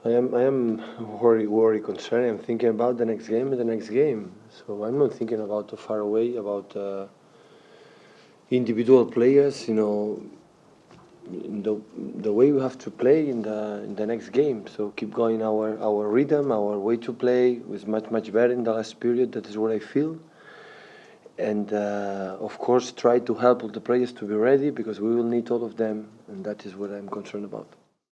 I am worried, concerned. I'm thinking about the next game and the next game. So I'm not thinking about too far away about individual players. The way we have to play in the next game. So keep going our rhythm, our way to play was much better in the last period. That is what I feel. And of course, try to help all the players to be ready because we will need all of them, and that is what I'm concerned about.